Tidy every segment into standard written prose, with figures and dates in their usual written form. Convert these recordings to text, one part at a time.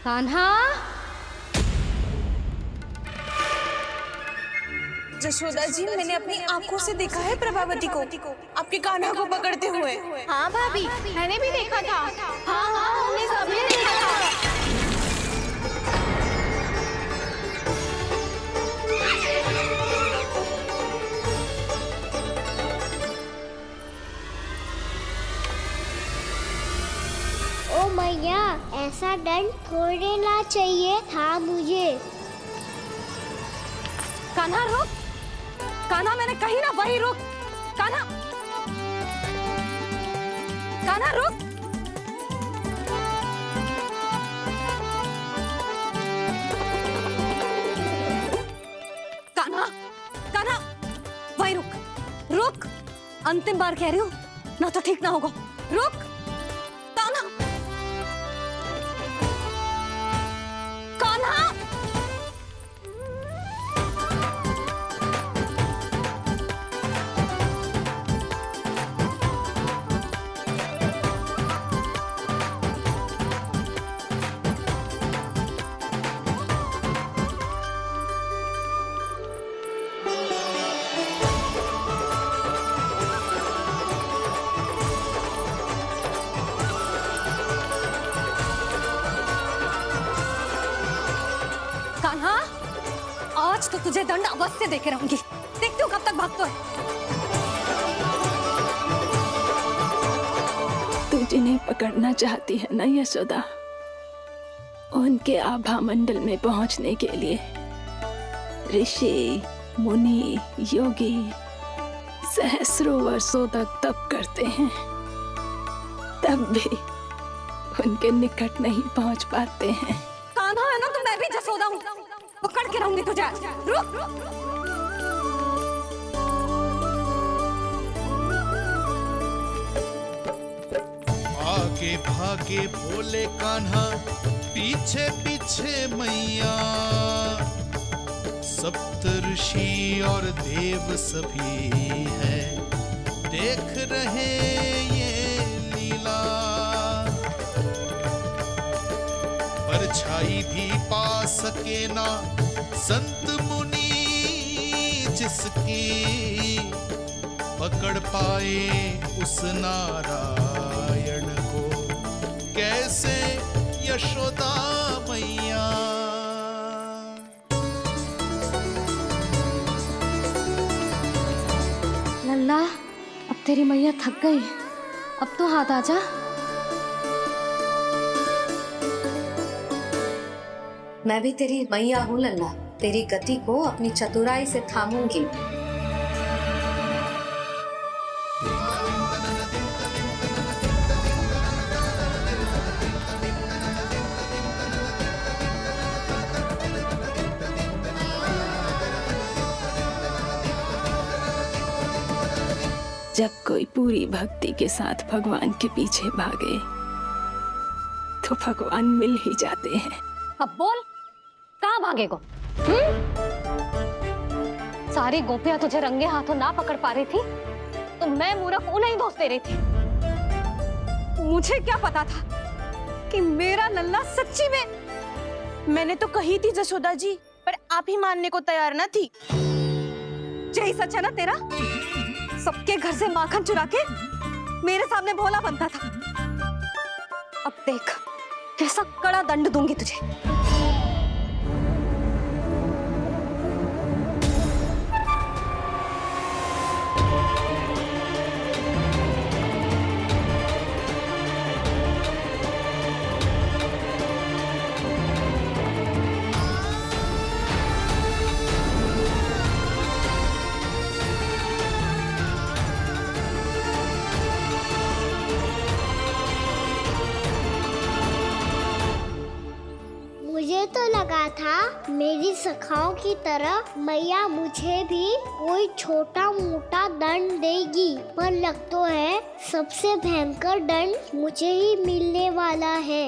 कान्हा, जशोदा जी, मैंने अपनी आंखों से देखा है प्रभावती को आपके कान्हा को पकड़ते हुए। हाँ भाभी, मैंने भी देखा था। हाँ हाँ, हमने सबने देखा था। ओ मैया, ऐसा दंड थोड़े ना चाहिए था मुझे। कान्हा रुक, कान्हा मैंने कही ना वही रुक। कान्हा, कान्हा रुक। कान्हा, कान्हा वही रुक, रुक। अंतिम बार कह रही हूँ, ना तो ठीक ना होगा। रुक कान्हा, कान्हा। कान्हा, आज तो तुझे दंड अवश्य देके रहूंगी। देखती हूँ कब तक भागता है। तू जिन्हें पकड़ना चाहती है ना यशोदा, उनके आभा मंडल में पहुंचने के लिए ऋषि, मुनि, योगी सहस्रों वर्षों तक तप करते हैं, तब भी उनके निकट नहीं पहुंच पाते हैं। कान्हा है ना, तो मैं भी जसोदा हूँ। पकड़ के रहूंगी तुझे। रुक। आगे भागे भोले कान्हा, पीछे पीछे मैया, सप्त ऋषि और देव सभी हैं, देख रहे ये लीला। परछाई भी पा सके ना संत मुनि जिसकी, पकड़ पाए उस नारायण को कैसे यशोदा मैया। लल्ला, अब तेरी मैया थक गई, अब तो हाथ आजा। मैं भी तेरी मैया हूँ लल्ला, तेरी गति को अपनी चतुराई से थामूंगी। जब कोई पूरी भक्ति के साथ भगवान के पीछे भागे तो भगवान मिल ही जाते हैं। अब बोल, कहाँ भागेगो? सारी गोपियां तुझे रंगे हाथों ना पकड़ पा रही थी, तो मैं मूर्ख उन्हें ही दोष दे रही थी। मुझे क्या पता था कि मेरा लल्ला सच्ची में। मैंने तो कही थी जशोदा जी, पर आप ही मानने को तैयार न थी। यही सच है ना तेरा? सबके घर से माखन चुरा के मेरे सामने भोला बनता था। अब देख कैसा कड़ा दंड दूंगी तुझे। मुझे तो लगा था मेरी सखाओं की तरह मैया मुझे भी कोई छोटा मोटा दंड देगी, पर लग तो है सबसे भयंकर दंड मुझे ही मिलने वाला है।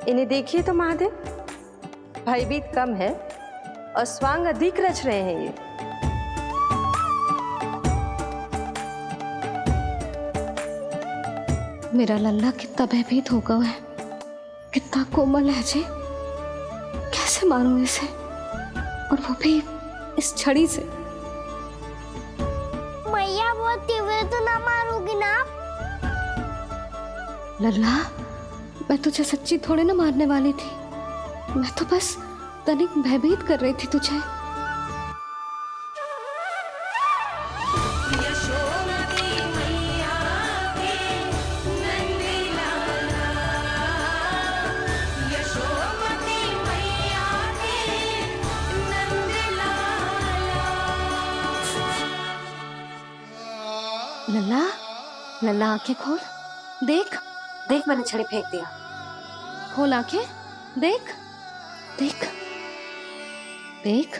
इन्हें देखिए तो महादेव, भयभीत कम है और स्वांग अधिक रच रहे हैं ये। मेरा लल्ला कितना भयभीत हो गया है, कितना कोमल है जी। कैसे मारूं इसे, और वो भी इस छड़ी से। मैया बहुत तीव्र तो ना मारोगी ना आप? लल्ला, मैं तुझे सच्ची थोड़े ना मारने वाली थी, मैं तो बस तनिक भयभीत कर रही थी तुझे। लल्ला, लल्ला आंखें खोल, देख देख मैंने छड़ी फेंक दिया। खोल आंखें, देख देख देख।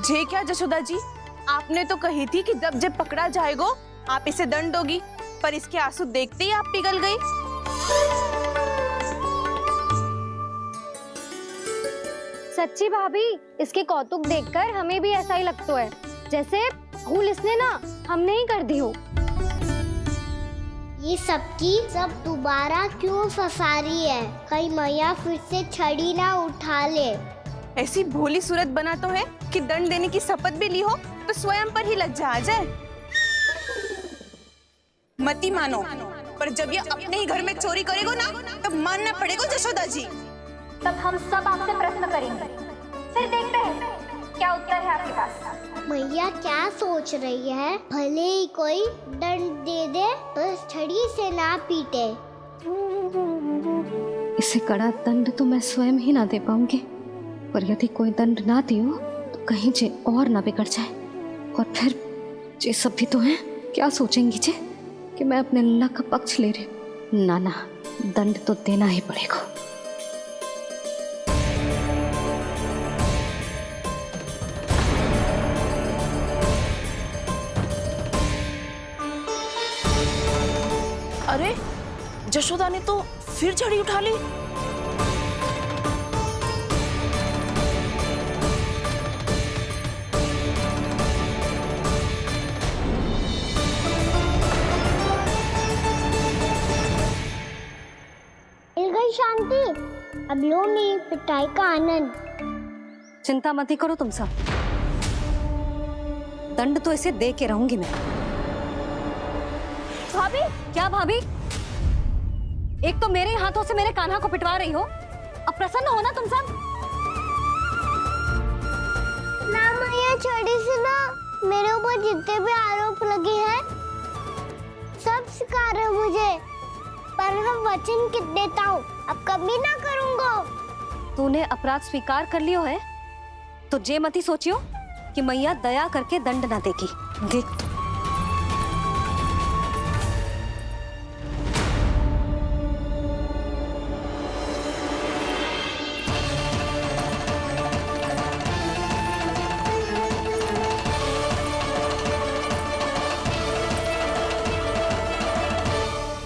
जे क्या जशोदा जी, आपने तो कही थी कि जब जब पकड़ा जाएगा आप इसे दंड दोगी, पर इसके आंसू देखते ही आप पिघल गई। सच्ची भाभी, इसके कौतुक देखकर हमें भी ऐसा ही लगता है, जैसे भूल इसने ना हमने ही कर दी हो। ये सबकी सब दोबारा क्यों फंसा रही है? कहीं मैया फिर से छड़ी ना उठा ले। ऐसी भोली सूरत बना तो है कि दंड देने की शपथ भी ली हो तो स्वयं पर ही लग जा जाए। मती मानो, पर जब ये अपने ही घर में चोरी करेगो ना, तब मानना पड़ेगा जशोदा जी। तब हम सब आपसे प्रश्न करेंगे, फिर देखते हैं क्या उत्तर है आपके पास। मैया क्या सोच रही है? भले ही कोई दंड दे दे, बस छड़ी से ना पीटे। इसे कड़ा दंड तो मैं स्वयं ही ना दे पाऊंगी, पर यदि कोई दंड ना दियो तो कहीं जे और ना बिगड़ जाए, और फिर जे सब भी तो हैं, क्या सोचेंगी जे कि मैं अपने लल्ला का पक्ष ले रही। ना ना, दंड तो देना ही पड़ेगा। अरे जशोदा ने तो फिर छड़ी उठा ली। मिल गई शांति, अब लो मेरी पिटाई का आनंद। चिंता मत ही करो तुम सब, दंड तो इसे दे के रहूंगी मैं। भाभी, क्या भाभी? एक तो मेरे हाथों से मेरे कान्हा को पिटवा रही हो, अब प्रसन्न हो ना तुम सब? ना मैया, छड़ी से ना मेरे ऊपर जितने भी आरोप लगे हैं सब स्वीकार है मुझे, पर मैं वचन देता हूँ अब कभी ना करूँगा। तूने अपराध स्वीकार कर लियो है तो जे मती सोचियो कि मैया दया करके दंड ना देगी। देख तू,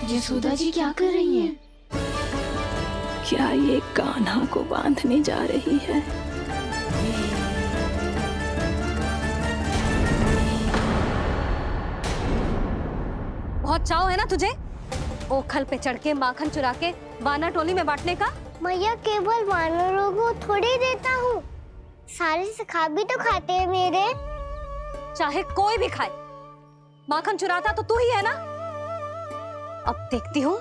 यशोदा जी क्या कर रही हैं? क्या ये कान्हा को बांधने जा रही है? बहुत चाव है ना तुझे ओखल पे चढ़ के माखन चुरा के बाना टोली में बांटने का? मैया, केवल वानरों को थोड़ी देता हूँ, सारे सखा भी तो खाते हैं मेरे। चाहे कोई भी खाए, माखन चुराता तो तू ही है ना। अब देखती हूँ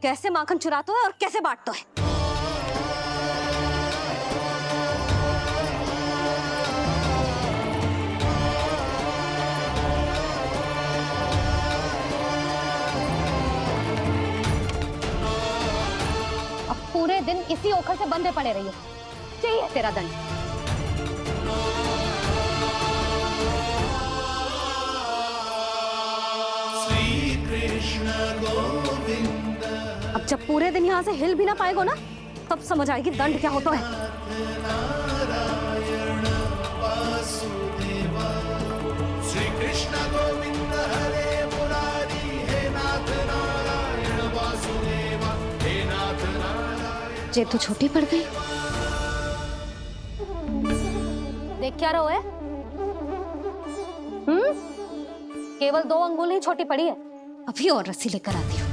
कैसे माखन चुराता है और कैसे बांटता है। अब पूरे दिन इसी ओखल से बंधे पड़े रहिए, चाहिए तेरा दंड। अब जब पूरे दिन यहाँ से हिल भी ना पाएगो ना, तब समझ आएगी दंड क्या होता है। श्री कृष्ण गोविंद हरे मुरारी, हे नाथ नारायण वासुदेवा, हे नाथ नारायण। जे तो छोटी पड़ गई, देख क्या रहो है? केवल 2 अंगुल ही छोटी पड़ी है, अभी और रस्सी लेकर आती हूँ।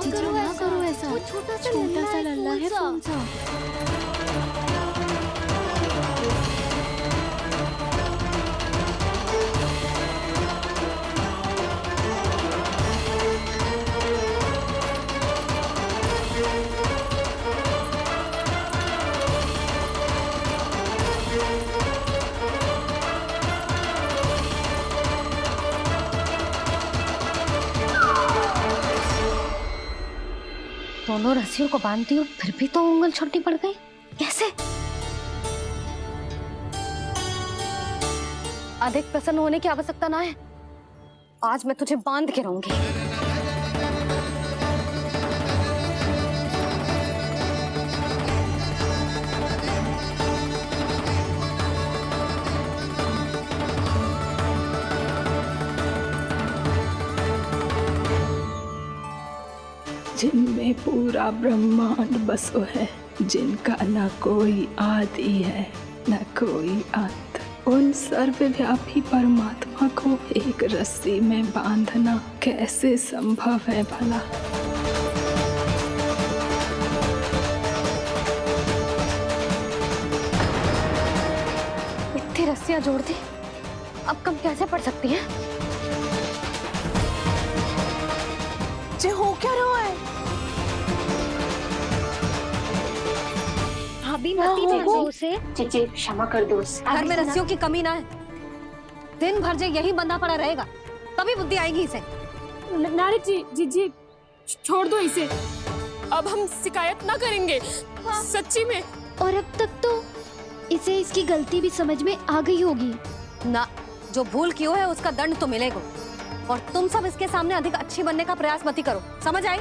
जीजू ना करो ऐसा, छोटा सा लल्ला है कौन सा? दोनों रस्सियों को बांधती हूँ, फिर भी तो उंगल छोटी पड़ गई। कैसे? अधिक प्रसन्न होने की आवश्यकता ना है, आज मैं तुझे बांध के रहूंगी। जिनमें पूरा ब्रह्मांड बसो है, जिनका न कोई आदि है न कोई अंत, उन सर्वव्यापी परमात्मा को एक रस्सी में बांधना कैसे संभव है भला? इतनी रस्सियां जोड़ दी, अब कम कैसे पड़ सकती हैं? जे हो क्या रहा है? भाभी मत दीजिए उसे। जीजी क्षमा कर दो उसे। घर में रस्सियों की कमी ना है, दिन भर जो यही बंधा पड़ा रहेगा, तभी बुद्धि आएगी इसे। नारी जी जीजी छोड़ दो इसे, अब हम शिकायत ना करेंगे। सच्ची में। और अब तक तो इसे इसकी गलती भी समझ में आ गई होगी ना। जो भूल की है उसका दंड तो मिलेगा, और तुम सब इसके सामने अधिक अच्छी बनने का प्रयास मत ही करो, समझ आई?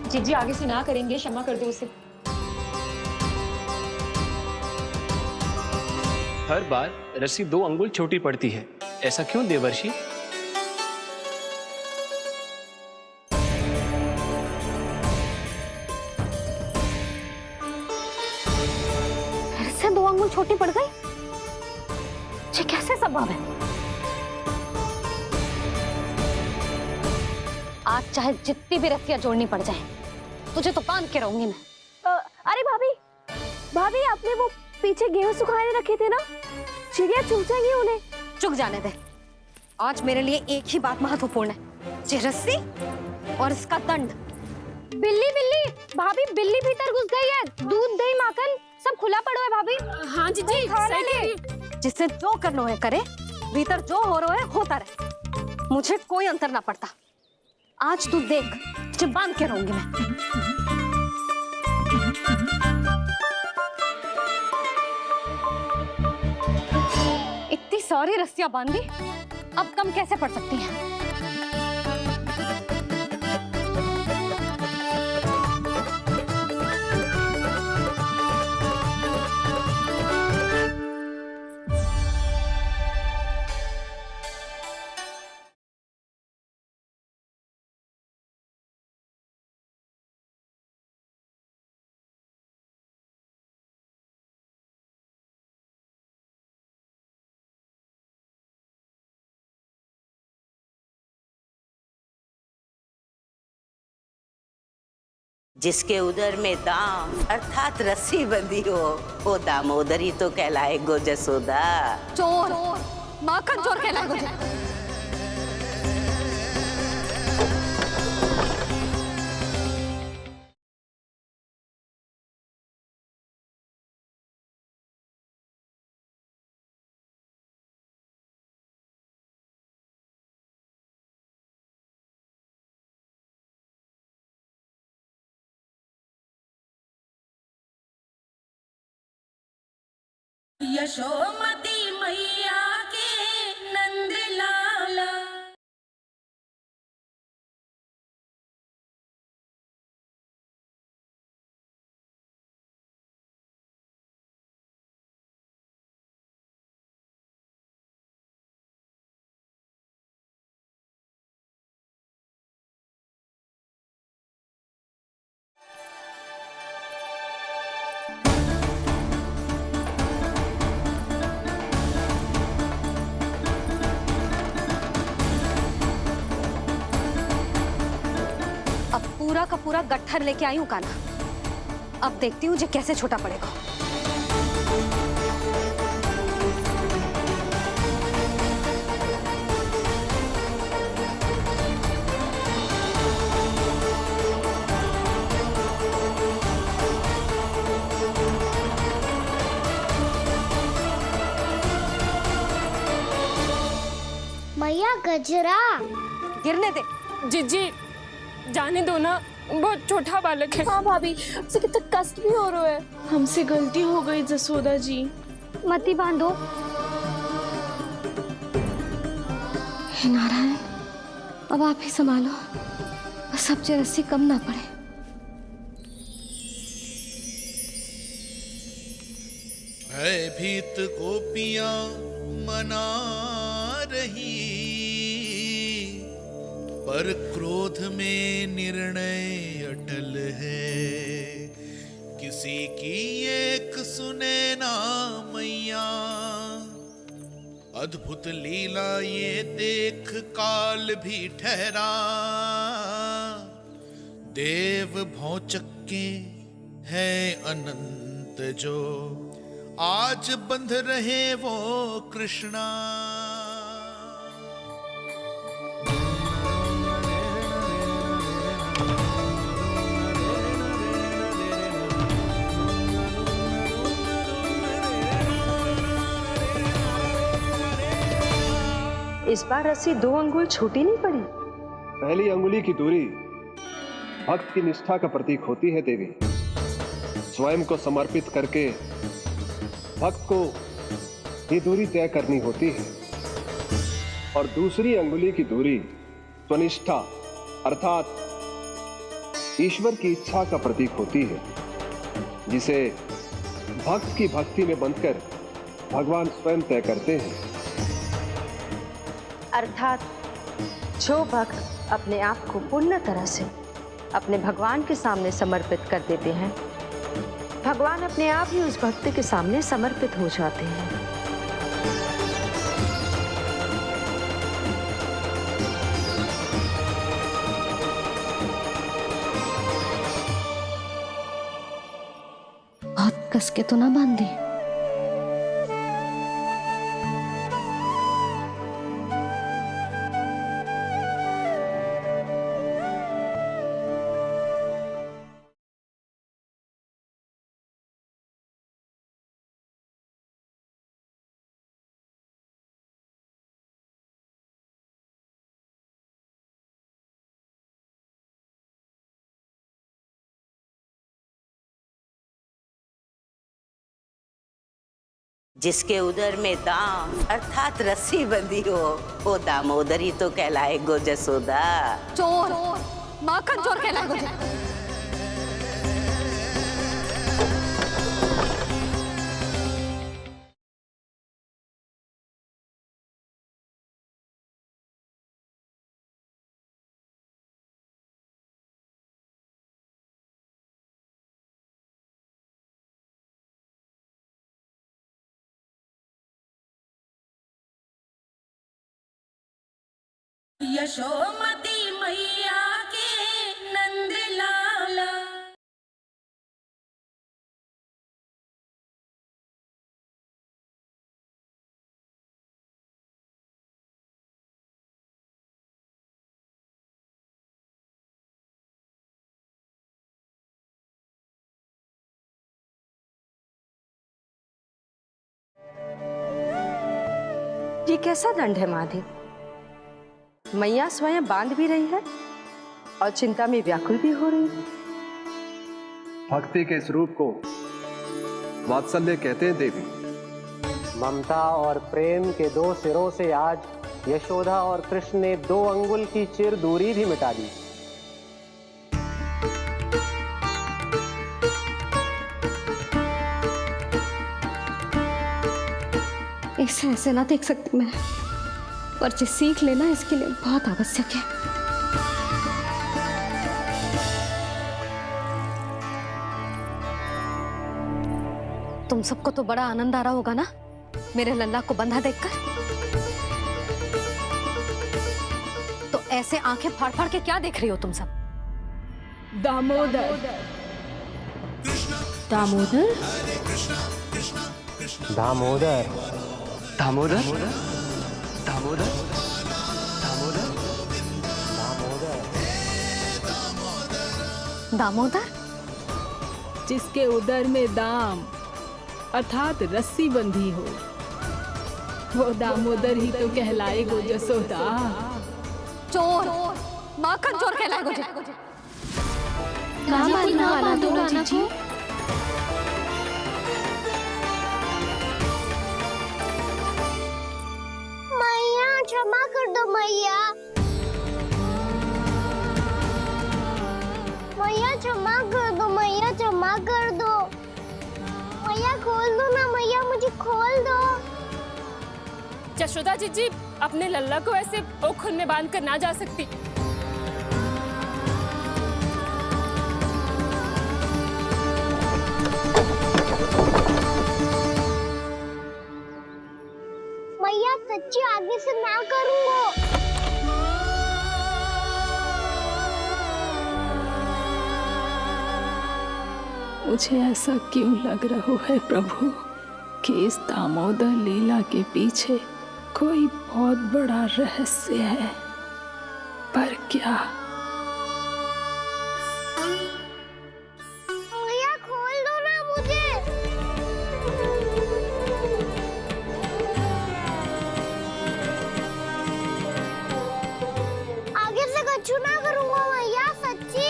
जीजी आगे से ना करेंगे, क्षमा कर दो उसे। हर बार रस्सी 2 अंगुल छोटी पड़ती है, ऐसा क्यों देवर्षि? फिर से 2 अंगुल छोटी पड़ गई? ये कैसे संभव है? आज चाहे जितनी भी रस्सियां जोड़नी पड़ जाए, तुझे तो बांध के रहूंगी मैं। अरे भाभी, भाभी आपने वो पीछे गेहूं सुखाने रखे थे ना, चिड़िया चुग जाएंगी उन्हें। चुक जाने दे, आज मेरे लिए एक ही बात महत्वपूर्ण है, ये रस्सी और इसका दंड। बिल्ली बिल्ली, भाभी बिल्ली भीतर घुस गई है, दूध दही माखन सब खुला पड़ा है भाभी। हाँ जीजी सही कह रही है। जिससे जो करना है करे, भीतर जो हो रहा है होता रहे, मुझे कोई अंतर ना पड़ता। आज तू देख, तुझे बांध के रहूंगी मैं। इतनी सारी रस्सियां बांधी, अब कम कैसे पड़ सकती हैं? जिसके उदर में दाम अर्थात रस्सी बंधी हो, वो दामोदरी तो कहलाए गो जसोदा। चोर, माखन चोर कहलाए मुझे। यशोमती मैया पूरा का पूरा गट्ठर लेके आई हूँ काना। अब देखती हूँ जे कैसे छोटा पड़ेगा। मैया गजरा गिरने दे। जीजी जाने दो ना, बहुत छोटा बालक है। हाँ भाभी, उसे कितना कष्ट भी हो रहा है। हमसे गलती हो गई जसोदा जी। मती बांधो। हे नारायण, अब आप ही संभालो, बस अब जे रस्सी कम ना पड़े। भयभीत गोपियां मना रही, पर क्रोध में निर्णय अटल है। किसी की एक सुने ना मैया, अद्भुत लीला ये देख काल भी ठहरा। देव भौचक्के है अनंत जो, आज बंध रहे वो कृष्णा। इस बार रस्सी 2 अंगुल छोटी नहीं पड़ी। पहली अंगुली की दूरी भक्त की निष्ठा का प्रतीक होती है देवी। स्वयं को समर्पित करके भक्त को ये दूरी तय करनी होती है। और दूसरी अंगुली की दूरी स्वनिष्ठा अर्थात ईश्वर की इच्छा का प्रतीक होती है, जिसे भक्त की भक्ति में बंधकर भगवान स्वयं तय करते हैं। अर्थात जो भक्त अपने आप को पूर्ण तरह से अपने भगवान के सामने समर्पित कर देते हैं, भगवान अपने आप ही उस भक्त के सामने समर्पित हो जाते हैं। बहुत कस के तो ना बांधी। जिसके उदर में दाम अर्थात रस्सी बंधी हो, वो दामोदर ही तो कहलाए गो जसोदा। चोर, माखन चोर कहलाए गो। यशोमती मैया के नंद लाला। ये कैसा दंड है महादेव? मैया स्वयं बांध भी रही है और चिंता में व्याकुल भी हो रही है। भक्ति के इस रूप को वात्सल्य कहते हैं देवी। ममता और प्रेम के 2 सिरों से आज यशोदा और कृष्ण ने 2 अंगुल की चिर दूरी भी मिटा दी। ऐसे ऐसे ना देख सकती मैं, पर जो सीख लेना इसके लिए बहुत आवश्यक है। तुम सबको तो बड़ा आनंद आ रहा होगा ना मेरे लल्ला को बंधा देखकर। तो ऐसे आंखें फाड़ फाड़ के क्या देख रही हो तुम सब? दामोदर। दामोदर? दामोदर। दामोदर? दामोदर? दामोदर? जिसके उदर में दाम अर्थात रस्सी बंधी हो, वो दामोदर ही तो कहलाएगो जसोदा। चोर, माखन चोर कहलाएगो जे। जी। मैया क्षमा कर दो मैया। मैया क्षमा कर दो, मैया क्षमा कर दो। मैया खोल दो ना मैया, मुझे खोल दो। जशोदा जी अपने लल्ला को ऐसे ओखल में बांध कर ना जा सकती। मैया सच्ची आगे से ना करूँगा। मुझे ऐसा क्यों लग रहा है प्रभु कि इस दामोदर लीला के पीछे कोई बहुत बड़ा रहस्य है, पर क्या? मैया खोल दो ना मुझे। आगे से कछु ना करूँगा मैया, सच्ची।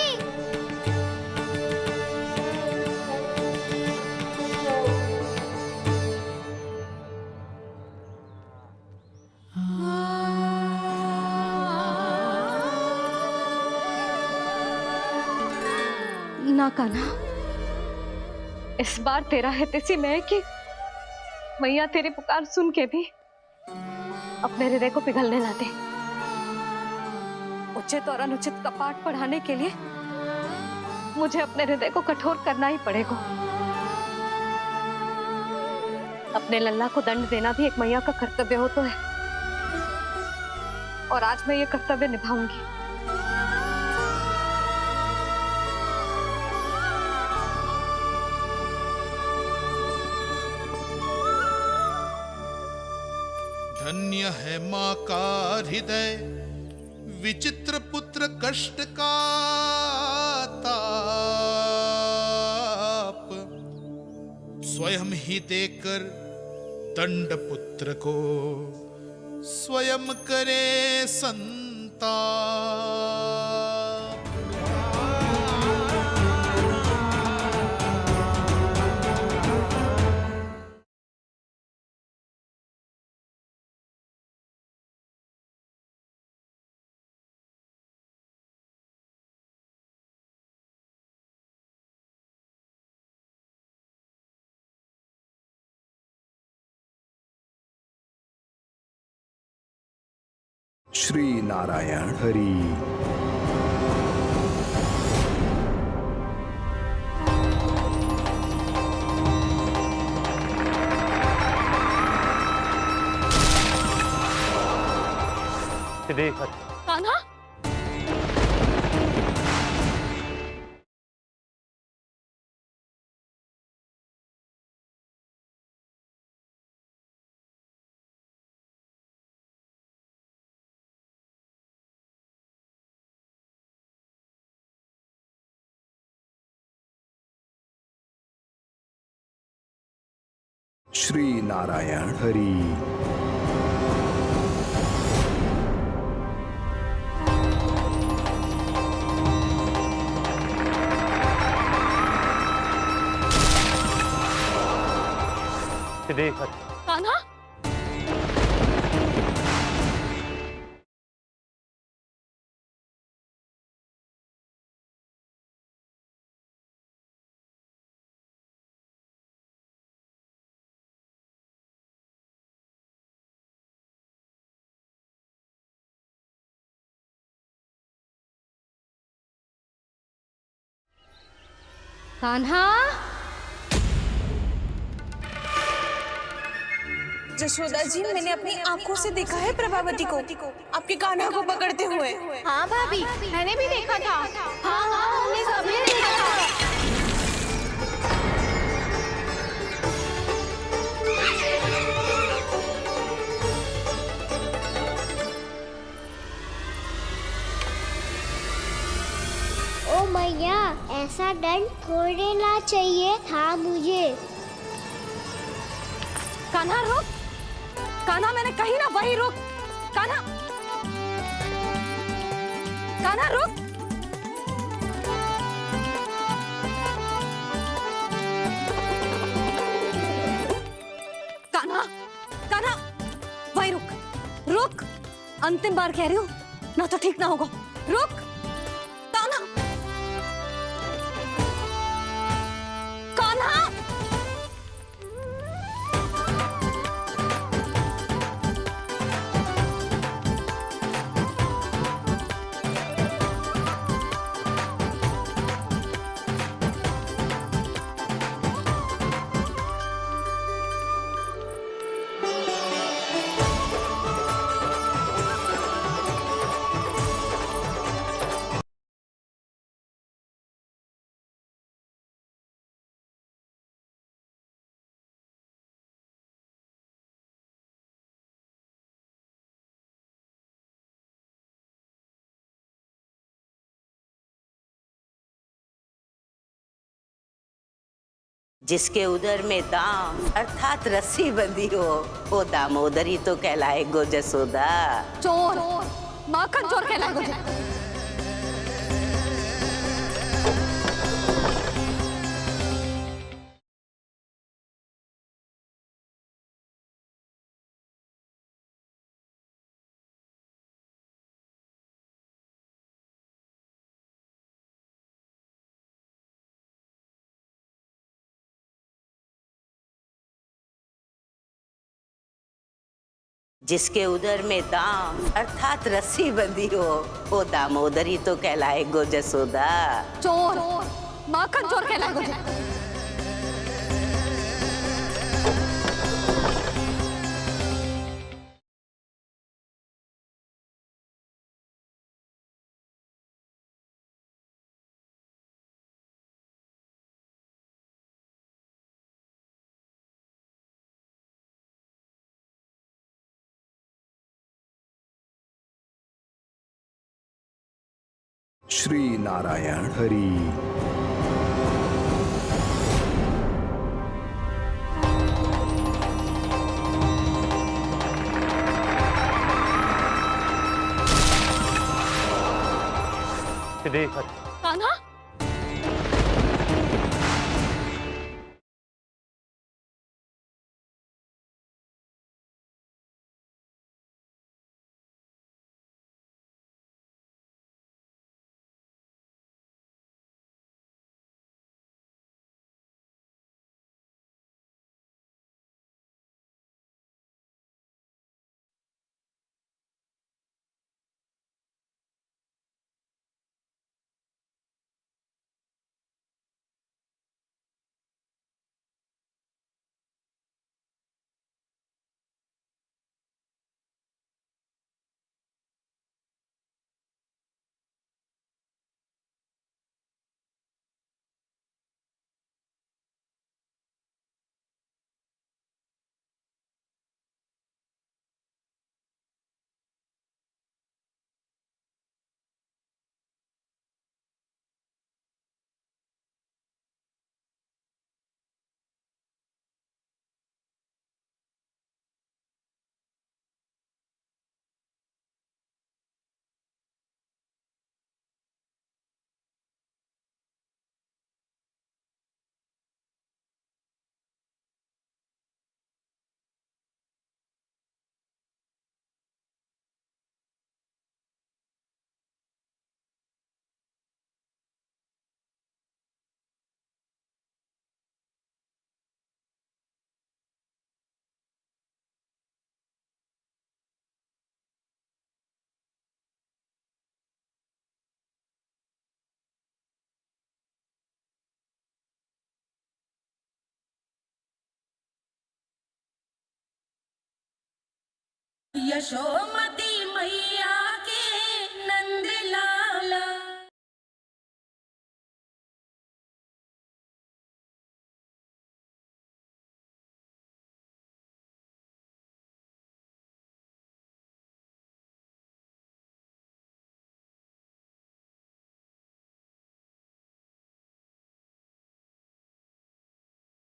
ना कान्हा, इस बार तेरा है तेसी मैं कि मैया तेरी पुकार सुन के भी अपने हृदय को पिघलने ना दे। उचित और अनुचित का पाठ पढ़ाने के लिए मुझे अपने हृदय को कठोर करना ही पड़ेगा। अपने लल्ला को दंड देना भी एक मैया का कर्तव्य हो तो है, और आज मैं ये कर्तव्य निभाऊंगी। धन्य है माँ का हृदय, विचित्र पुत्र कष्ट का ताप, स्वयं ही देकर दंड पुत्र को स्वयं करे संताप। श्री नारायण हरि। कान्हा? श्री नारायण हरि। कान्हा? कान्हा? जशोदा जी, मैंने अपनी आंखों से देखा है प्रभावती को आपके कान्हा को पकड़ते हुए। हाँ भाभी, मैंने भी देखा था। हाँ हाँ, हमने मैया, ऐसा दंड थोड़े ना चाहिए था मुझे। कान्हा रुक, कान्हा मैंने कही ना वही रुक, कान्हा, कान्हा रुक। कान्हा, कान्हा, वही रुक, रुक, अंतिम बार कह रही हूँ, ना तो ठीक ना होगा, रुक, कान्हा, कान्हा। जिसके उदर में दाम अर्थात रस्सी बंधी हो, वो दामोदरी तो कहलाए गो जसोदा। चोर, माखन चोर कहलाए मुझे। जिसके उदर में दाम अर्थात रस्सी बंधी हो, वो दामोदरी तो कहलाए गो जसोदा। चोर, माखन चोर कहलाए मुझे। श्री नारायण हरि। कान्हा, यशोमती मैया के नंद लाला।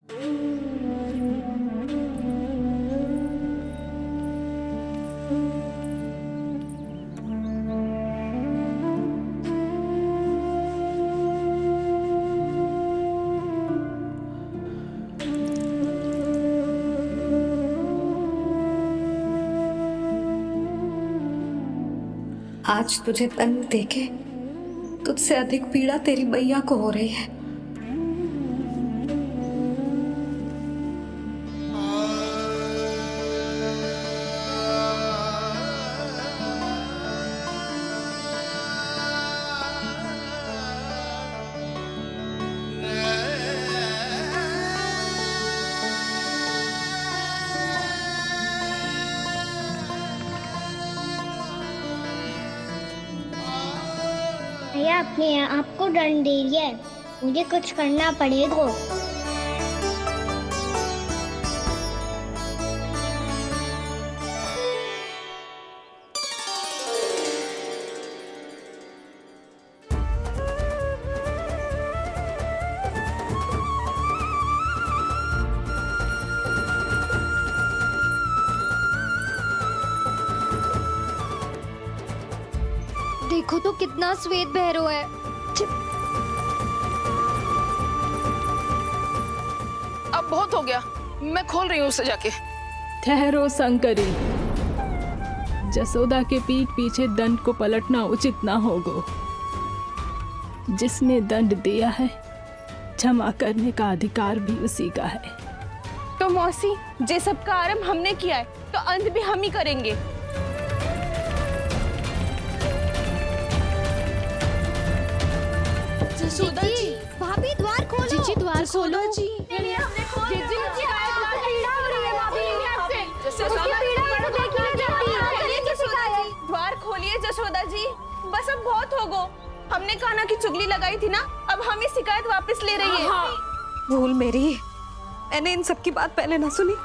आज तुझे दंड देके तुझसे अधिक पीड़ा तेरी मैया को हो रही है। भैया अपने आप को दंड दे रही है, मुझे कुछ करना पड़ेगा। देखो तो कितना श्वेत भैरव है। अब बहुत हो गया, मैं खोल रही हूँ उसे जाके। ठहरो शंकरी, जसोदा के पीठ पीछे दंड को पलटना उचित ना होगा। जिसने दंड दिया है क्षमा करने का अधिकार भी उसी का है। तो मौसी, जे सब का आरंभ हमने किया है तो अंत भी हम ही करेंगे। जसोदा जी, भाभी द्वार खोलो। जीजी द्वार खोलो। जी द्वार खोलिए जसोदा जी, बस अब बहुत हो गो। हमने कान्हा की चुगली लगाई थी ना, अब हम ही शिकायत वापस ले रही है। भूल मेरी, मैंने इन सब की बात पहले ना सुनी,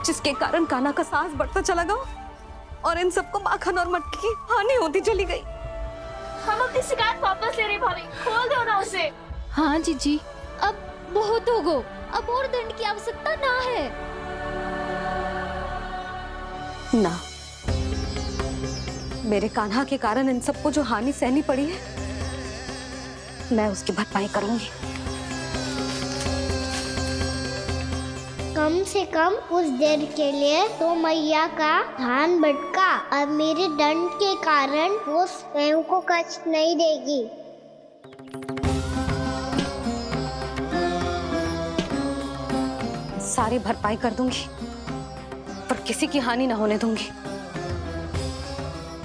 जिसके कारण कान्हा का साहस बढ़ता चला गया और इन सबको माखन और मटकी की हानि होती चली गई। हम अपनी शिकायत वापस ले रहे भाभी, खोल दो ना उसे। हाँ जीजी, अब बहुत हो गो, अब और दंड की आवश्यकता ना है। ना, मेरे कान्हा के कारण इन सबको जो हानि सहनी पड़ी है, मैं उसकी भरपाई करूंगी। कम से कम उस देर के लिए तो मैया का ध्यान भटका और मेरे दंड के कारण वो स्वयं को कष्ट नहीं देगी। सारी भरपाई कर दूंगी, पर किसी की हानि ना होने दूंगी।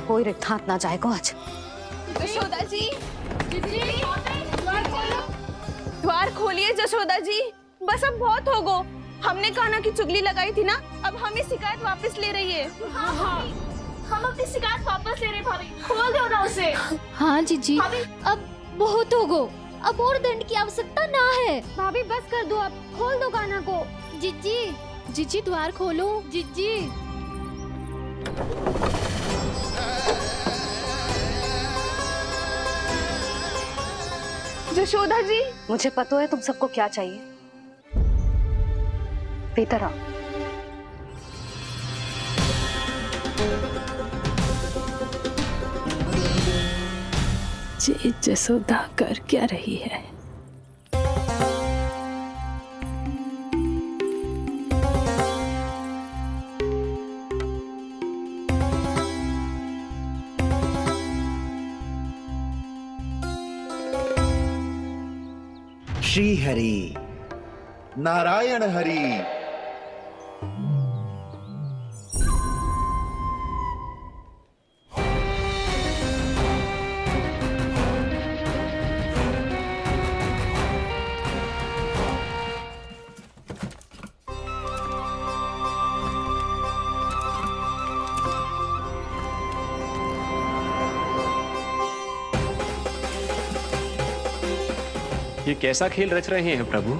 कोई रिक्त हाथ ना जाएगा आज। जसोदा जी, द्वार खोलिए जसोदा जी, बस अब बहुत हो गो। हमने कान्हा की चुगली लगाई थी ना, अब हम ही शिकायत वापस ले रही है। हम अपनी शिकायत वापस ले रहे भाभी, खोल दो ना उसे। हाँ जीजी, अब बहुत हो गो, अब और दंड की आवश्यकता ना है। भाभी बस कर दो, अब खोल दो कान्हा को। जीजी, जीजी द्वार खोलो। जीजी, जसोदा जी, मुझे पता है तुम सबको क्या चाहिए। भीतर आओ। ये जसोदा कर क्या रही है? श्री हरि नारायण हरि। ये कैसा खेल रच रहे हैं प्रभु?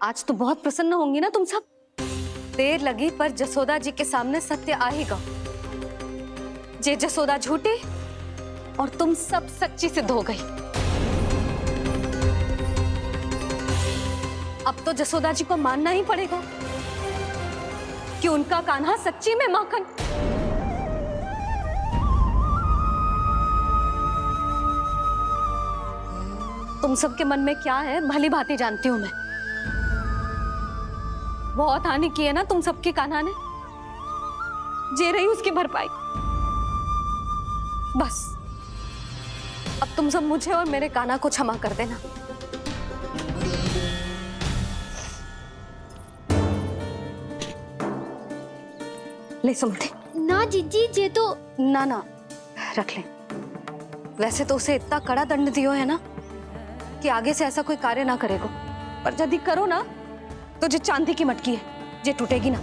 आज तो बहुत प्रसन्न होंगी ना तुम सब। देर लगी पर जसोदा जी के सामने सत्य आएगा। जे जसोदा झूठी और तुम सब सच्ची सिद्ध हो गई। अब तो जसोदा जी को मानना ही पड़ेगा कि उनका कान्हा सच्ची में माखन। तुम सबके मन में क्या है भली भांति जानती हूं मैं। बहुत हानि की है ना तुम सबके कान्हा ने, जे रही उसकी भरपाई। बस अब तुम सब मुझे और मेरे कान्हा को क्षमा कर देना। ले सुमति। ना जीजी जे तो ना रख ले। वैसे तो उसे इतना कड़ा दंड दियो है ना कि आगे से ऐसा कोई कार्य ना करेगा, पर यदि करो ना तो जो चांदी की मटकी है जे टूटेगी ना।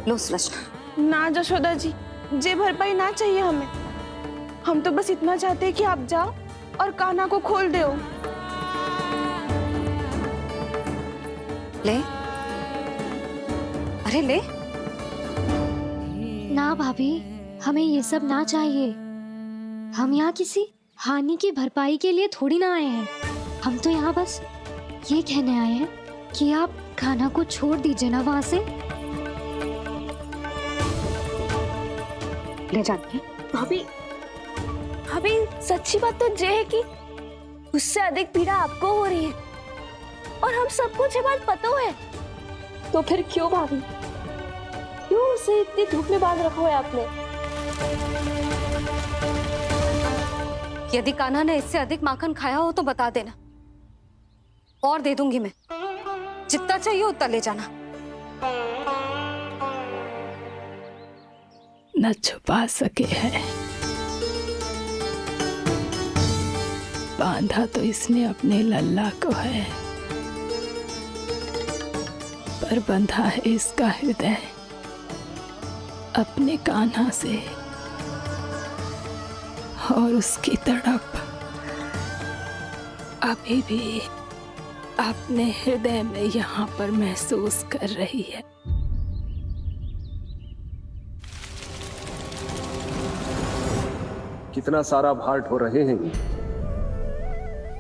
लो सुलक्षणा। ना जशोदा जी, जे भरपाई ना चाहिए हमें। हम तो बस इतना चाहते हैं कि आप जाओ और कान्हा को खोल दो। ले, अरे ले। ना भाभी, हमें ये सब ना चाहिए। हम यहाँ किसी हानि की भरपाई के लिए थोड़ी ना आए हैं। हम तो यहाँ बस ये कहने आए हैं कि आप खाना को छोड़ दीजिए ना वहां से। ले जाती भाभी, भाभी सच्ची बात तो ये है कि उससे अधिक पीड़ा आपको हो रही है और हम सबको ये बात पता है। तो फिर क्यों भाभी, क्यों उसे इतनी धूप में बांध रखा है आपने? यदि कान्हा ने इससे अधिक माखन खाया हो तो बता देना, और दे दूंगी मैं। जितना चाहिए उतना ले जाना। न छुपा सके है, बांधा तो इसने अपने लल्ला को है, पर बंधा है इसका हृदय अपने कान्हा से। और उसकी तड़प अभी भी अपने हृदय में यहाँ पर महसूस कर रही है। कितना सारा भार ढो रहे हैं,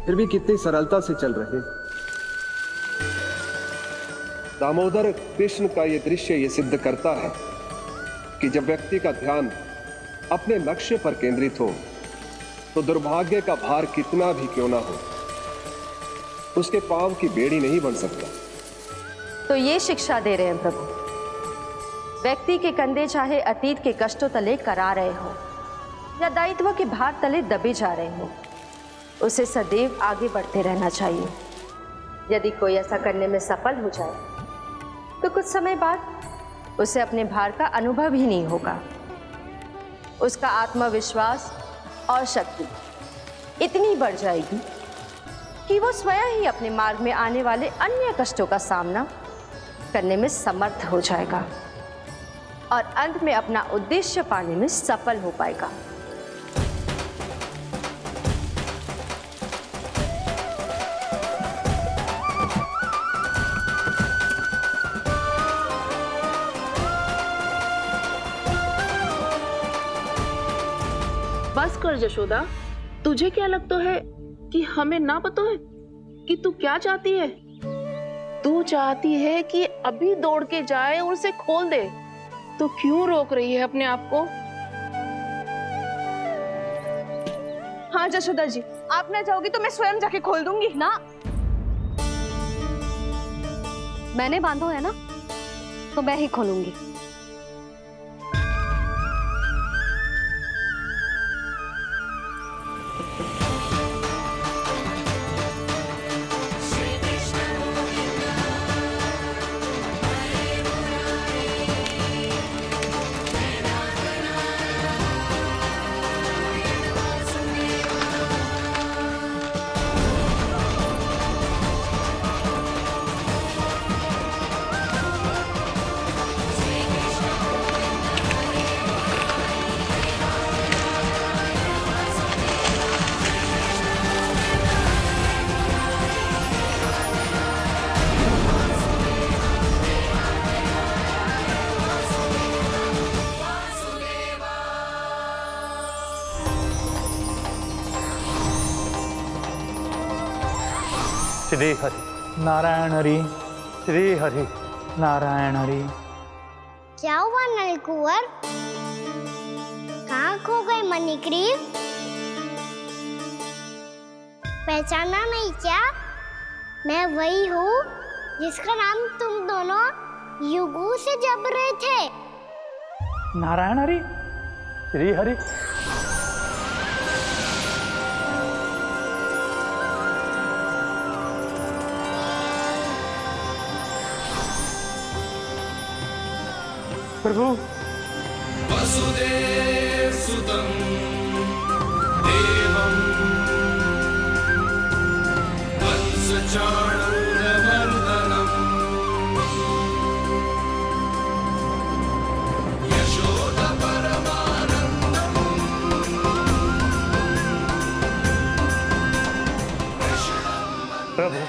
फिर भी कितनी सरलता से चल रहे हैं। दामोदर कृष्ण का यह दृश्य ये सिद्ध करता है कि जब व्यक्ति का ध्यान अपने लक्ष्य पर केंद्रित हो तो दुर्भाग्य का भार कितना भी क्यों ना हो, उसके पांव की बेड़ी नहीं बन सकता। तो ये शिक्षा दे रहे हैं प्रभु। व्यक्ति के कंधे चाहे अतीत के कष्टों तले करा रहे हो या दायित्व के भार तले दबे जा रहे हो, उसे सदैव आगे बढ़ते रहना चाहिए। यदि कोई ऐसा करने में सफल हो जाए तो कुछ समय बाद उसे अपने भार का अनुभव ही नहीं होगा। उसका आत्मविश्वास और शक्ति इतनी बढ़ जाएगी कि वो स्वयं ही अपने मार्ग में आने वाले अन्य कष्टों का सामना करने में समर्थ हो जाएगा और अंत में अपना उद्देश्य पाने में सफल हो पाएगा। बस कर जशोदा, तुझे क्या लगता है कि हमें ना पता है कि तू क्या चाहती है? तू चाहती है कि अभी दौड़ के जाए और उसे खोल दे, तो क्यों रोक रही है अपने आप को? हाँ जशोदा जी, आप ना जाओगी तो मैं स्वयं जाके खोल दूंगी ना। मैंने बांधो है ना, तो मैं ही खोलूंगी। श्री हरि नारायण हरि, श्री हरि नारायण हरि। क्या हुआ नलकुंवर? कहाँ खो गए मणिग्रीव? पहचाना नहीं क्या? मैं वही हूँ जिसका नाम तुम दोनों युगों से जप रहे थे। नारायण हरि, श्री हरि। प्रभु वसुदेव सुतं देवं वत्सचाणूरमर्दनम् यशोदपरमानन्दम् प्रभु,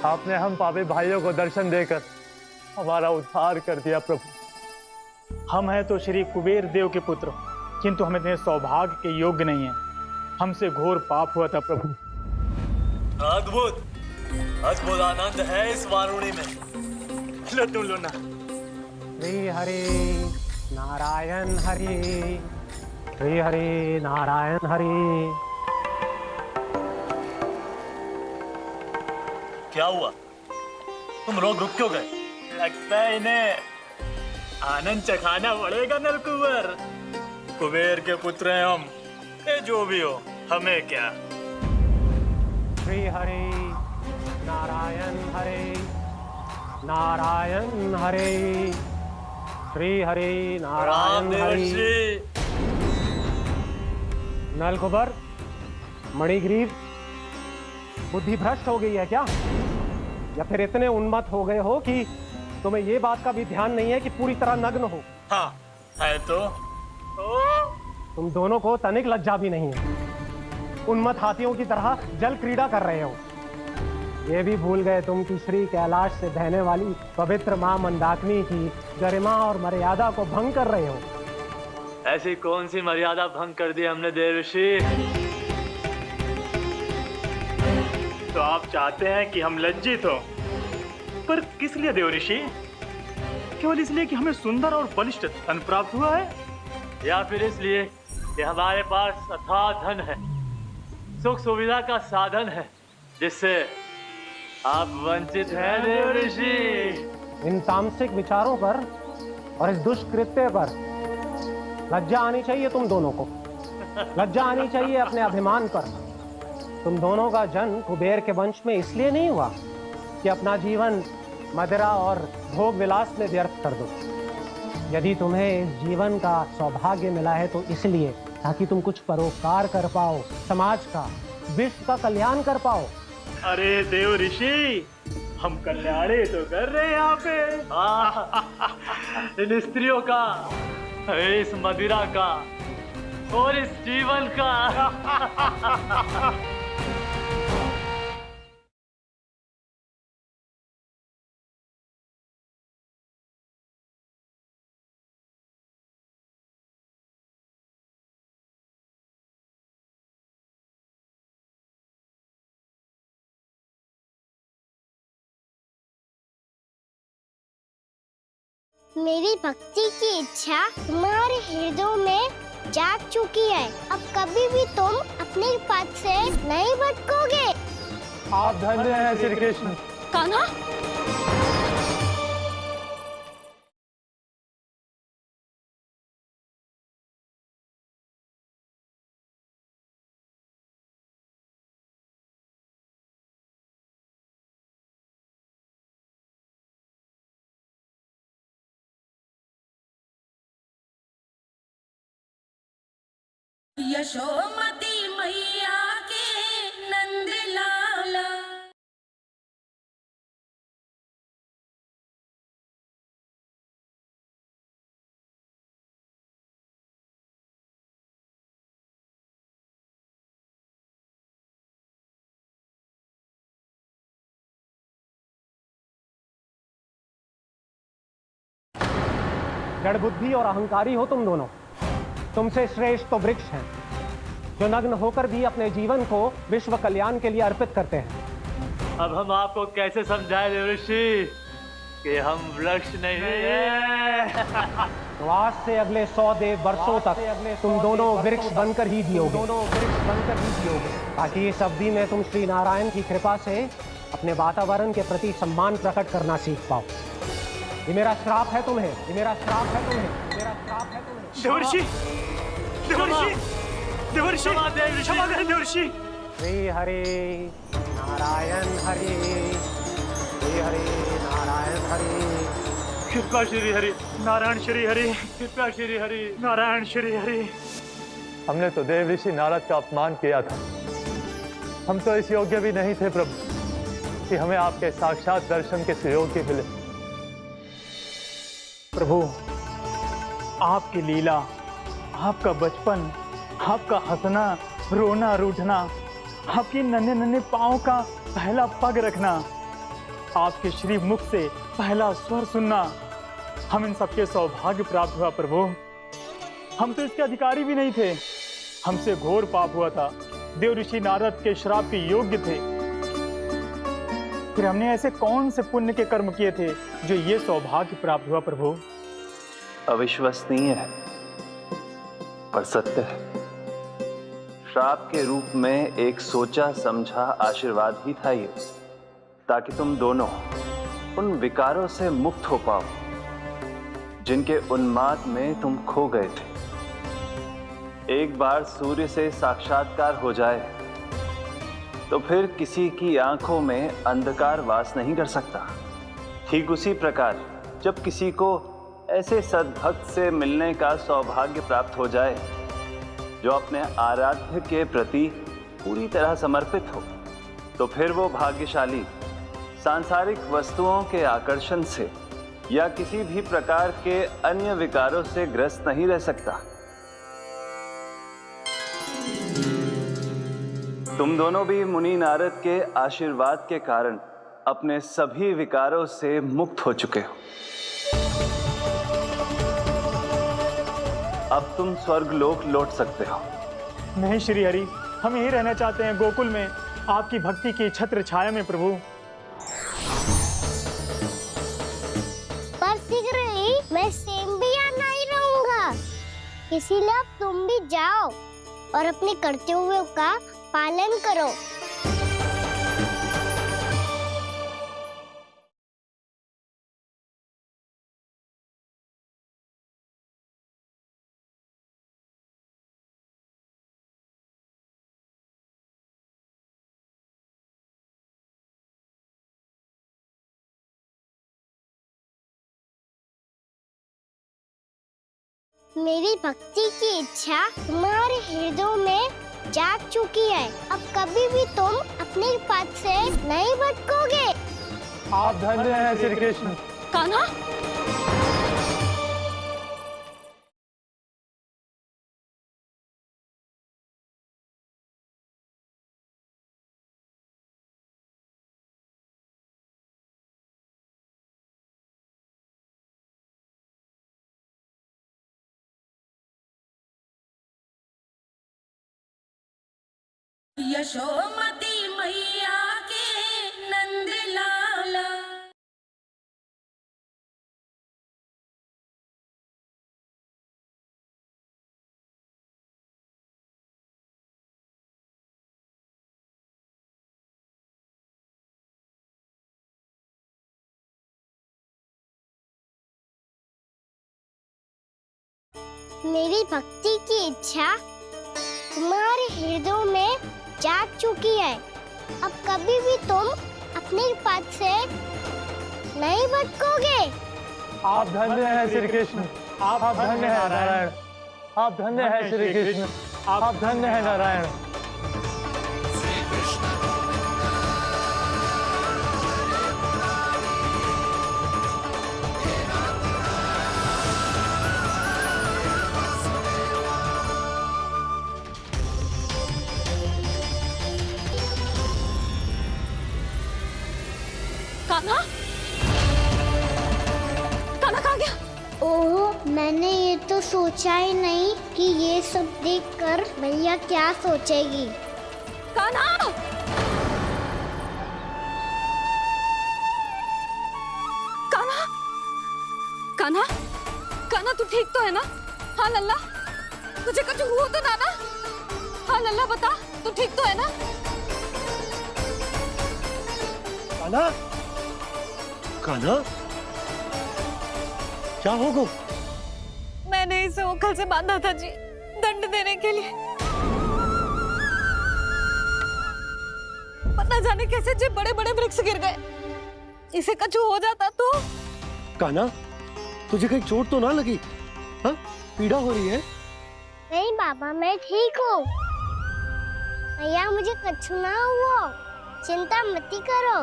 आपने हम पापी भाइयों को दर्शन देकर हमारा उद्धार कर दिया। प्रभु, हम हैं तो श्री कुबेर देव के पुत्र, किंतु हम इतने सौभाग्य के योग्य नहीं हैं। हमसे घोर पाप हुआ था प्रभु। अद्भुत अद्भुत आनंद है इस वारुणी में। लो तुम लो ना। श्री हरि नारायण हरि, श्री हरि नारायण हरि। क्या हुआ? तुम रोग रुक क्यों गए? लगता है इन्हें आनंद चखाना पड़ेगा नलकुंवर। कुबेर के पुत्र हैं हम, ये जो भी हो हमें क्या। श्री हरि नारायण हरि, नारायण हरि, श्री हरि नारायण हरि। नलकुंवर, मणिग्रीव, बुद्धि भ्रष्ट हो गई है क्या? या फिर इतने उन्मत्त हो गए हो कि तुम्हें ये बात का भी ध्यान नहीं है कि पूरी तरह नग्न हो? हाँ है तो। तुम दोनों को तनिक लज्जा भी नहीं है। उन्मत्त हाथियों की तरह जल क्रीड़ा कर रहे हो। ये भी भूल गए तुम कि श्री कैलाश से बहने वाली पवित्र मां मंदाकिनी की गरिमा और मर्यादा को भंग कर रहे हो। ऐसी कौन सी मर्यादा भंग कर दी हमने देवर्षि? तो आप चाहते हैं कि हम लज्जित हो, पर किस लिए देवर्षि? केवल इसलिए कि हमें सुंदर और बलिष्ठ धन प्राप्त हुआ है, या फिर इसलिए कि हमारे पास अथाह धन है, सुख सुविधा का साधन है, जिससे आप वंचित हैं देवर्षि? इन तामसिक विचारों पर और इस दुष्कृत्य पर लज्जा आनी चाहिए तुम दोनों को। लज्जा आनी चाहिए अपने अभिमान पर। तुम दोनों का जन्म कुबेर के वंश में इसलिए नहीं हुआ कि अपना जीवन मदिरा और भोग विलास में व्यर्थ कर दो। यदि तुम्हें इस जीवन का सौभाग्य मिला है तो इसलिए ताकि तुम कुछ परोपकार कर पाओ, समाज का, विश्व का कल्याण कर पाओ। अरे देव ऋषि, हम कल्याणी तो कर रहे हैं यहाँ पे। इन स्त्रियों का, इस मदिरा का और इस जीवन का। मेरी भक्ति की इच्छा तुम्हारे हृदयों में जाग चुकी है। अब कभी भी तुम अपने पथ से नहीं भटकोगे। आप धन्य हैं श्री कृष्ण। कान्हा, यशोमती मैया के नंद लाला। जड़ बुद्धि और अहंकारी हो तुम दोनों। तुमसे श्रेष्ठ तो वृक्ष हैं, जो नग्न होकर भी अपने जीवन को विश्व कल्याण के लिए अर्पित करते हैं। अब हम आपको कैसे समझाएं देवर्षि कि हम वृक्ष नहीं हैं। तो आज से अगले 100 देव वर्षों तक तुम दोनों वृक्ष बनकर ही जियोगे, ताकि इस अवधि में तुम श्री नारायण की कृपा से अपने वातावरण के प्रति सम्मान प्रकट करना सीख पाओ। ये मेरा श्राप है तुम्हें, ये मेरा श्राप है तुम्हें, मेरा श्राप है तुम्हें। देवर्षि, देवर्षि, देवर्षि, क्षमा करें देवर्षि। श्री हरि नारायण हरि, श्री हरि नारायण हरि। कृपा श्री हरि नारायण श्री हरि, कृपा श्री हरि नारायण श्री हरि। हमने तो देव ऋषि नारद का अपमान किया था। हम तो इस योग्य भी नहीं थे प्रभु कि हमें आपके साक्षात दर्शन के सुयोग्य मिले। प्रभु, आपकी लीला, आपका बचपन, आपका हंसना, रोना, रूठना, आपकी नन्हे नन्हे पाँव का पहला पग रखना, आपके श्री मुख से पहला स्वर सुनना, हम इन सबके सौभाग्य प्राप्त हुआ प्रभु। हम तो इसके अधिकारी भी नहीं थे। हमसे घोर पाप हुआ था, देव ऋषि नारद के श्राप के योग्य थे। फिर हमने ऐसे कौन से पुण्य के कर्म किए थे जो ये सौभाग्य प्राप्त हुआ प्रभु? अविश्वसनीय है पर सत्य है। श्राप के रूप में एक सोचा समझा आशीर्वाद ही था ये, ताकि तुम दोनों उन विकारों से मुक्त हो पाओ जिनके उन्माद में तुम खो गए थे। एक बार सूर्य से साक्षात्कार हो जाए तो फिर किसी की आंखों में अंधकार वास नहीं कर सकता। ठीक उसी प्रकार जब किसी को ऐसे सद्भक्त से मिलने का सौभाग्य प्राप्त हो जाए जो अपने आराध्य के प्रति पूरी तरह समर्पित हो, तो फिर वो भाग्यशाली सांसारिक वस्तुओं के आकर्षण से या किसी भी प्रकार के अन्य विकारों से ग्रस्त नहीं रह सकता। तुम दोनों भी मुनि नारद के आशीर्वाद के कारण अपने सभी विकारों से मुक्त हो चुके हो। अब तुम स्वर्गलोक लौट सकते हो। नहीं श्री हरि, हम यही रहना चाहते हैं, गोकुल में आपकी भक्ति की छत्र छाया में प्रभु। पर शीघ्र ही मैं सेम्बिया नहीं रहूंगा, इसीलिए अब तुम भी जाओ और अपने कर्तव्यों का पालन करो। मेरी भक्ति की इच्छा तुम्हारे हृदय में जाग चुकी है। अब कभी भी तुम अपने पद से नहीं भटकोगे। आप धन्य हैं श्री कृष्ण। कान्हा, यशोमती मैया के नंद लाला। मेरी भक्ति की इच्छा तुम्हारे हृदय में जाग चुकी है। अब कभी भी तुम अपने पद से नहीं भटकोगे। आप धन्य हैं श्री कृष्ण। आप धन्य हैं नारायण। आप धन्य हैं श्री कृष्ण। आप धन्य हैं नारायण। कान्हा, कान्हा कहाँ गया? ओह, मैंने ये तो सोचा ही नहीं कि ये सब देखकर भैया क्या सोचेगी। कान्हा! कान्हा, कान्हा तू ठीक तो है ना? हाँ लल्ला, तुझे कुछ हुआ तो ना? हाँ लल्ला बता, तू ठीक तो है ना? कान्हा, कान्हा, क्या होगा? मैंने इसे ओखल से बांधा था जी, दंड देने के लिए। पता जाने कैसे जे बड़े बड़े वृक्ष गिर गए। इसे कछु हो जाता तो? कान्हा, तुझे कहीं चोट तो ना लगी? हाँ, पीड़ा हो रही है? नहीं बाबा, मैं ठीक हूँ। भैया मुझे कछु ना हुआ, चिंता मत करो।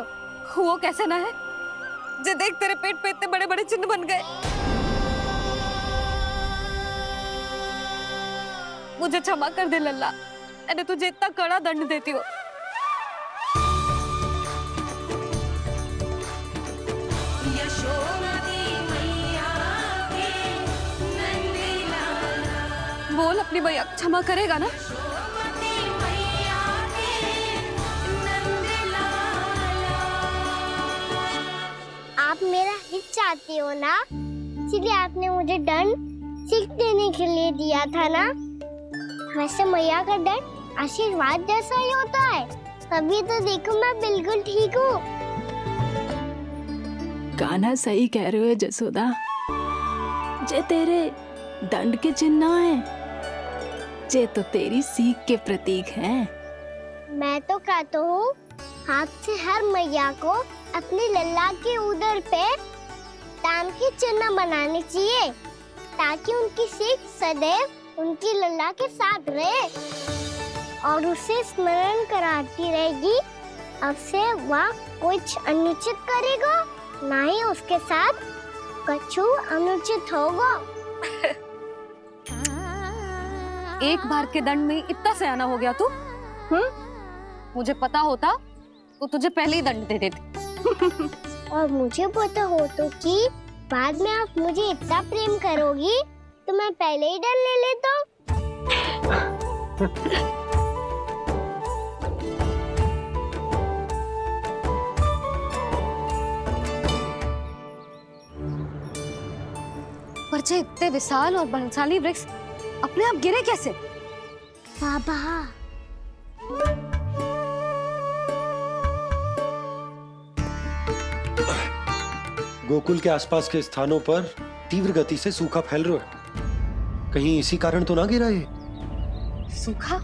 वो कैसे ना है? जे देख तेरे पेट पे इतने बड़े बड़े चिन्ह बन गए। मुझे क्षमा कर दे लल्ला, मैंने तुझे इतना कड़ा दंड देती हूँ। बोल अपनी भैया क्षमा करेगा ना? आप मेरा हित चाहती हो ना, इसीलिए आपने मुझे दंड सीख देने के लिए दिया था ना। वैसे मैया का दंड आशीर्वाद जैसा ही होता है, तभी तो देखो मैं बिल्कुल ठीक हूँ। कान्हा सही कह रहे हो जसोदा, जे तेरे दंड के चिन्ह ना है, जे तो तेरी सीख के प्रतीक हैं। मैं तो कहता हूँ हाथ से हर मैया को अपनी लल्ला के उदर पे दान के चिन्ह बनाने चाहिए, ताकि उनकी सीख सदैव उनकी लल्ला के साथ रहे और उसे स्मरण कराती रहेगी। अब से वह कुछ अनुचित करेगा, ना ही उसके साथ कछु अनुचित होगा। एक बार के दंड में इतना सयाना हो गया तू? मुझे पता होता तो तुझे पहले ही दंड दे देती। और मुझे पता हो तो कि बाद में आप मुझे इतना प्रेम करोगी तो मैं पहले ही दंड ले लेता हूँ। पर जे इतने विशाल और बलशाली वृक्ष अपने आप गिरे कैसे? बाबा, गोकुल के आसपास के स्थानों पर तीव्र गति से सूखा फैल रहा है। कहीं इसी कारण तो ना गिरा ये? सूखा?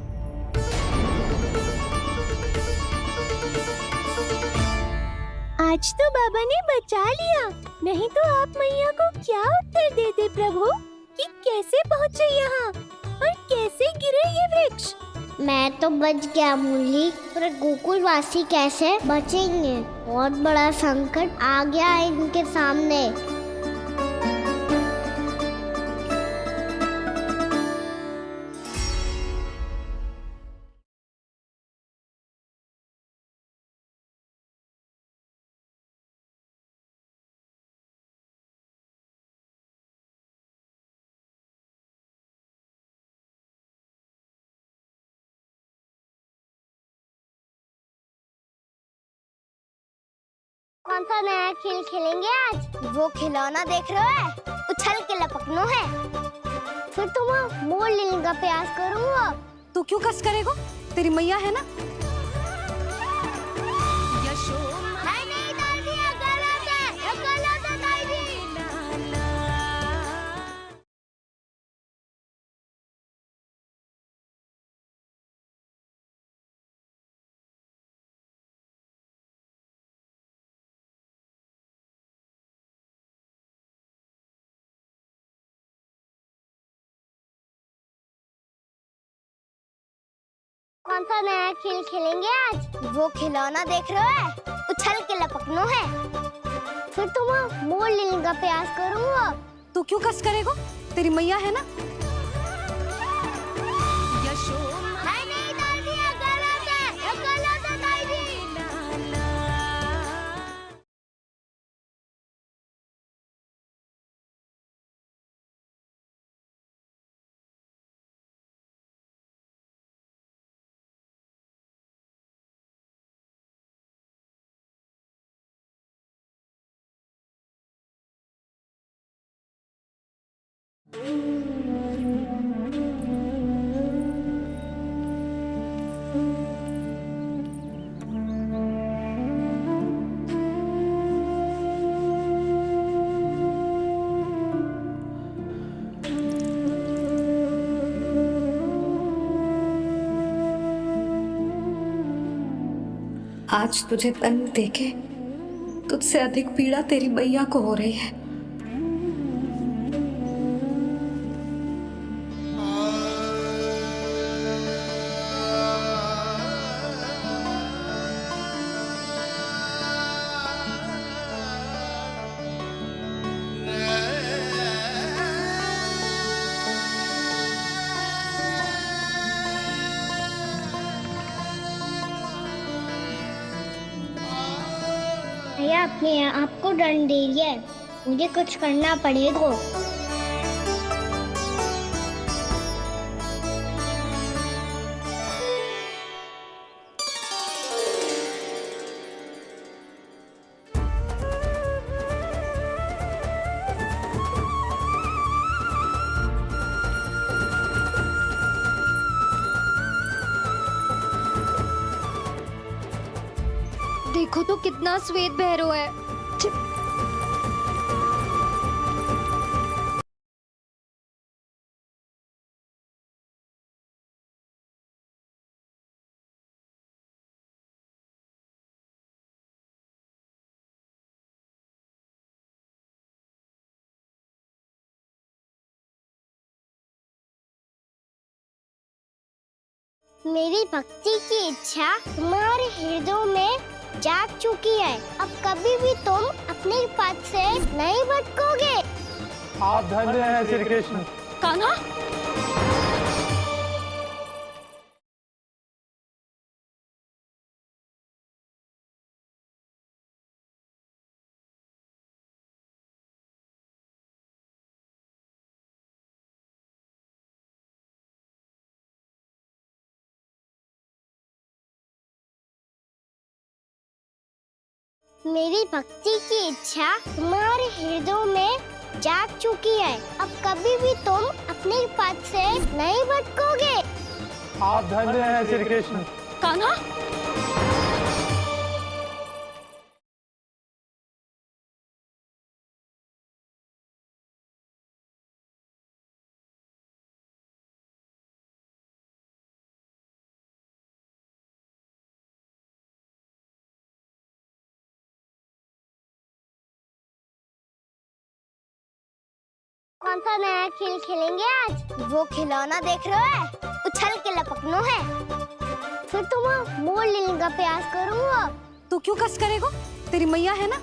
आज तो बाबा ने बचा लिया, नहीं तो आप मैया को क्या उत्तर देते प्रभु कि कैसे पहुँचे यहाँ और कैसे गिरे ये वृक्ष? मैं तो बच गया मुरली, पर गोकुल वासी कैसे बचेंगे? बहुत बड़ा संकट आ गया है इनके सामने। कौन सा नया खेल खेलेंगे आज? वो खिलौना देख रहे हो, उछल के लपकनो है। फिर तुम मोड़ लेने का प्रयास करूँगा। तू क्यों कस करेगा? तेरी मैया है ना? कौन सा नया खेल खेलेंगे आज? वो खिलौना देख रहे हो, उछल के लपकनो है। फिर तुम मोड़ लेने का प्रयास करूँगा। तू क्यों कस करेगा? तेरी मैया है ना? आज तुझे तन देके तुझसे अधिक पीड़ा तेरी मैया को हो रही है। भैया अपने आप को दंड दे रही है, मुझे कुछ करना पड़ेगा। देखो तो कितना श्वेत भैरव है। मेरी भक्ति की इच्छा तुम्हारे हृदय में जाग चुकी है। अब कभी भी तुम अपने पथ से नहीं भटकोगे। आप धन्य हैं श्री कृष्ण। कान्हा, मेरी भक्ति की इच्छा तुम्हारे हृदय में जाग चुकी है। अब कभी भी तुम अपने पथ से नहीं भटकोगे। आप धन्य हैं श्री कृष्ण। कान्हा, कौन सा नया खेल खेलेंगे आज? वो खिलौना देख रहे हो, उछल के लपकनो है। फिर तुम मोड़ लेने का प्रयास करूँगा। तू क्यों कष्ट करेगा? तेरी मैया है ना,